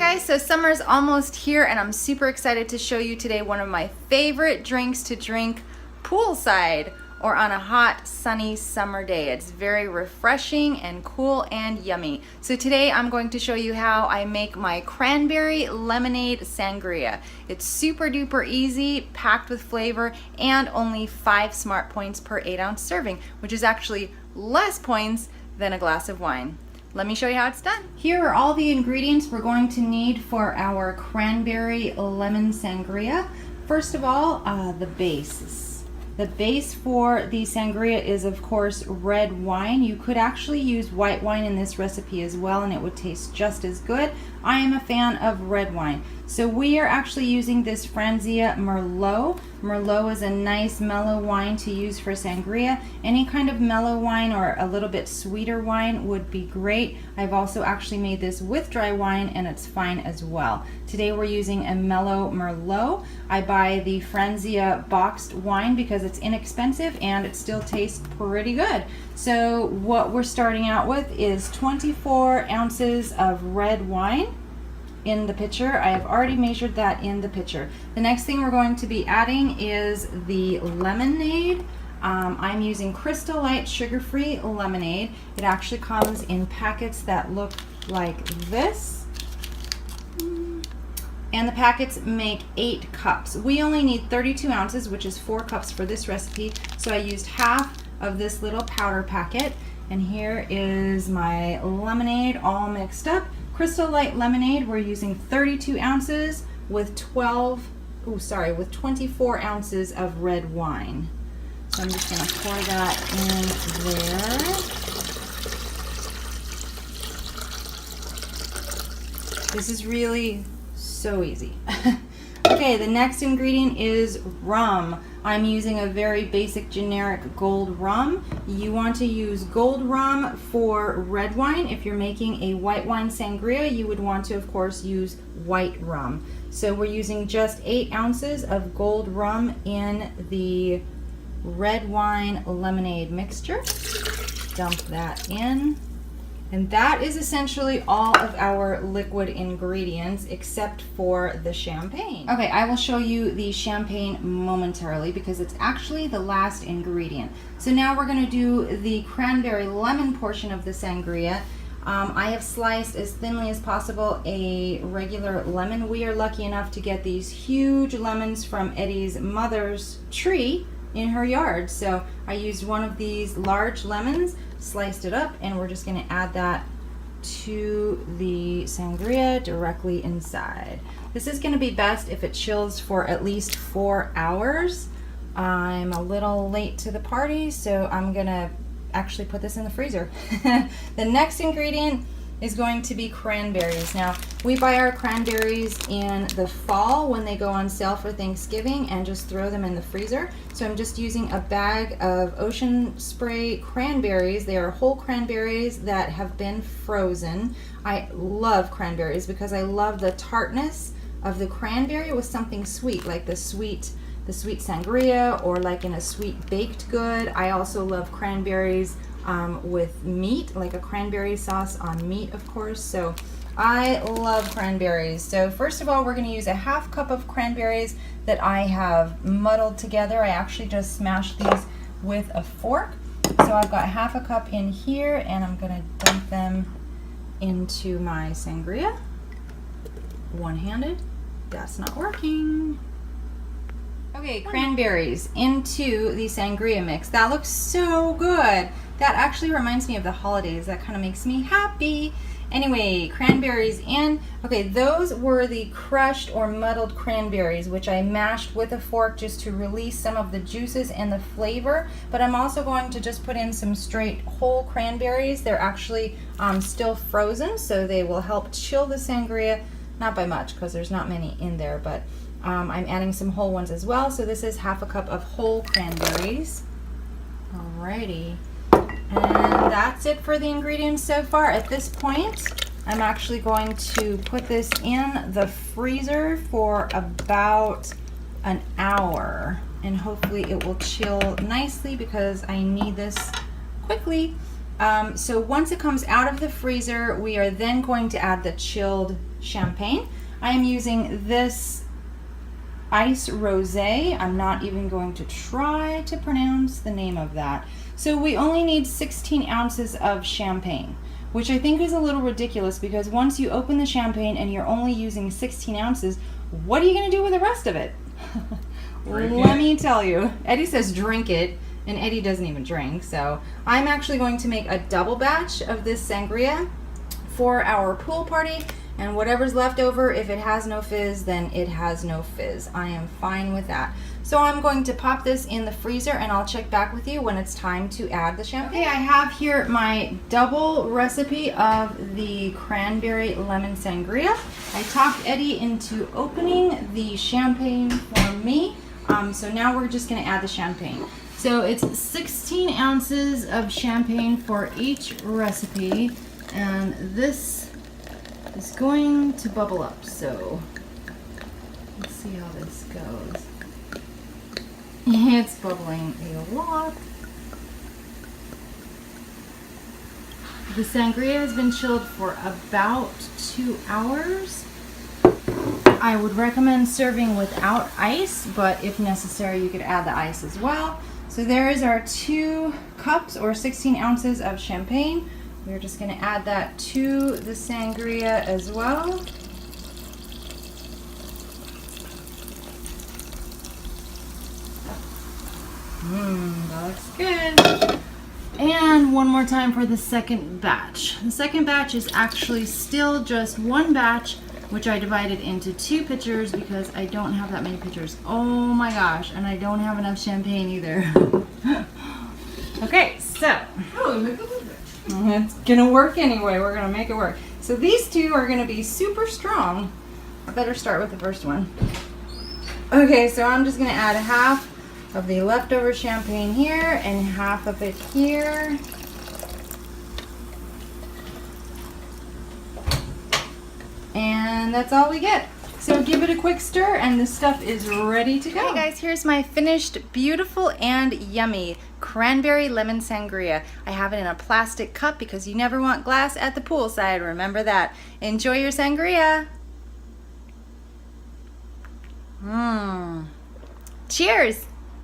guys, so summer's almost here and I'm super excited to show you today one of my favorite drinks to drink poolside or on a hot sunny summer day. It's very refreshing and cool and yummy. So today I'm going to show you how I make my cranberry lemonade sangria. It's super duper easy, packed with flavor, and only 5 smart points per 8-ounce serving, which is actually less points than a glass of wine. Let me show you how it's done. Here are all the ingredients we're going to need for our cranberry lemon sangria. First of all, the base. The base for the sangria is, of course, red wine. You could actually use white wine in this recipe as well, and it would taste just as good. I am a fan of red wine. So we are actually using this Sangria Merlot. Merlot is a nice mellow wine to use for sangria. Any kind of mellow wine or a little bit sweeter wine would be great. I've also actually made this with dry wine and it's fine as well. Today we're using a mellow Merlot. I buy the Sangria boxed wine because it's inexpensive and it still tastes pretty good. So what we're starting out with is 24 ounces of red wine in the pitcher. I have already measured that in the pitcher. The next thing we're going to be adding is the lemonade. I'm using Crystal Light sugar-free lemonade. It actually comes in packets that look like this. And the packets make 8 cups. We only need 32 ounces, which is 4 cups for this recipe. So I used half of this little powder packet. And here is my lemonade all mixed up. Crystal Light lemonade, we're using 32 ounces with 24 ounces of red wine. So I'm just going to pour that in there. This is really so easy. Okay, the next ingredient is rum. I'm using a very basic generic gold rum. You want to use gold rum for red wine. If you're making a white wine sangria, you would want to, of course, use white rum. So we're using just 8 ounces of gold rum in the red wine lemonade mixture. Dump that in. And that is essentially all of our liquid ingredients except for the champagne. Okay, I will show you the champagne momentarily because it's actually the last ingredient. So now we're going to do the cranberry lemon portion of the sangria. I have sliced as thinly as possible a regular lemon. We are lucky enough to get these huge lemons from Eddie's mother's tree in her yard. So I used one of these large lemons, sliced it up, and we're just going to add that to the sangria directly inside. This is going to be best if it chills for at least 4 hours. I'm a little late to the party, so I'm going to actually put this in the freezer. The next ingredient is going to be cranberries. Now, we buy our cranberries in the fall when they go on sale for Thanksgiving and just throw them in the freezer. So I'm just using a bag of Ocean Spray cranberries. They are whole cranberries that have been frozen. I love cranberries because I love the tartness of the cranberry with something sweet, like the sweet sangria or like in a sweet baked good. I also love cranberries with meat, like a cranberry sauce on meat, of course. So I love cranberries. So first of all, we're going to use a half cup of cranberries that I have muddled together. I actually just smashed these with a fork. So I've got half a cup in here, and I'm going to dump them into my sangria. One-handed. That's not working. Okay, cranberries into the sangria mix. That looks so good. That actually reminds me of the holidays. That kind of makes me happy. Anyway, cranberries in. Okay, those were the crushed or muddled cranberries, which I mashed with a fork just to release some of the juices and the flavor. But I'm also going to just put in some straight whole cranberries. They're actually still frozen, so they will help chill the sangria. Not by much, because there's not many in there, but I'm adding some whole ones as well. So this is half a cup of whole cranberries. Alrighty. And that's it for the ingredients so far. At this point, I'm actually going to put this in the freezer for about an hour. And hopefully it will chill nicely because I need this quickly. So once it comes out of the freezer, we are then going to add the chilled champagne. I am using this ice rosé. I'm not even going to try to pronounce the name of that. So we only need 16 ounces of champagne, which I think is a little ridiculous because once you open the champagne and you're only using 16 ounces, what are you going to do with the rest of it? Let me tell you. Eddie says drink it, and Eddie doesn't even drink. So I'm actually going to make a double batch of this sangria for our pool party, and whatever's left over, if it has no fizz, then it has no fizz. I am fine with that. So I'm going to pop this in the freezer, and I'll check back with you when it's time to add the champagne. Okay, I have here my double recipe of the cranberry lemon sangria. I talked Eddie into opening the champagne for me. So now we're just gonna add the champagne. So it's 16 ounces of champagne for each recipe, and this is going to bubble up. So let's see how this goes. It's bubbling a lot. The sangria has been chilled for about 2 hours. I would recommend serving without ice, but if necessary, you could add the ice as well. So there is our 2 cups or 16 ounces of champagne. We're just going to add that to the sangria as well. That looks good. And one more time for the second batch. The second batch is actually still just one batch, which I divided into 2 pitchers because I don't have that many pitchers. Oh my gosh, and I don't have enough champagne either. Okay, so it's gonna work anyway. We're gonna make it work. So these 2 are gonna be super strong. I better start with the first one. Okay, so I'm just gonna add half of the leftover champagne here and half of it here. And that's all we get. So give it a quick stir and this stuff is ready to go. Hey guys, here's my finished beautiful and yummy cranberry lemon sangria. I have it in a plastic cup because you never want glass at the poolside. Remember that. Enjoy your sangria. Cheers.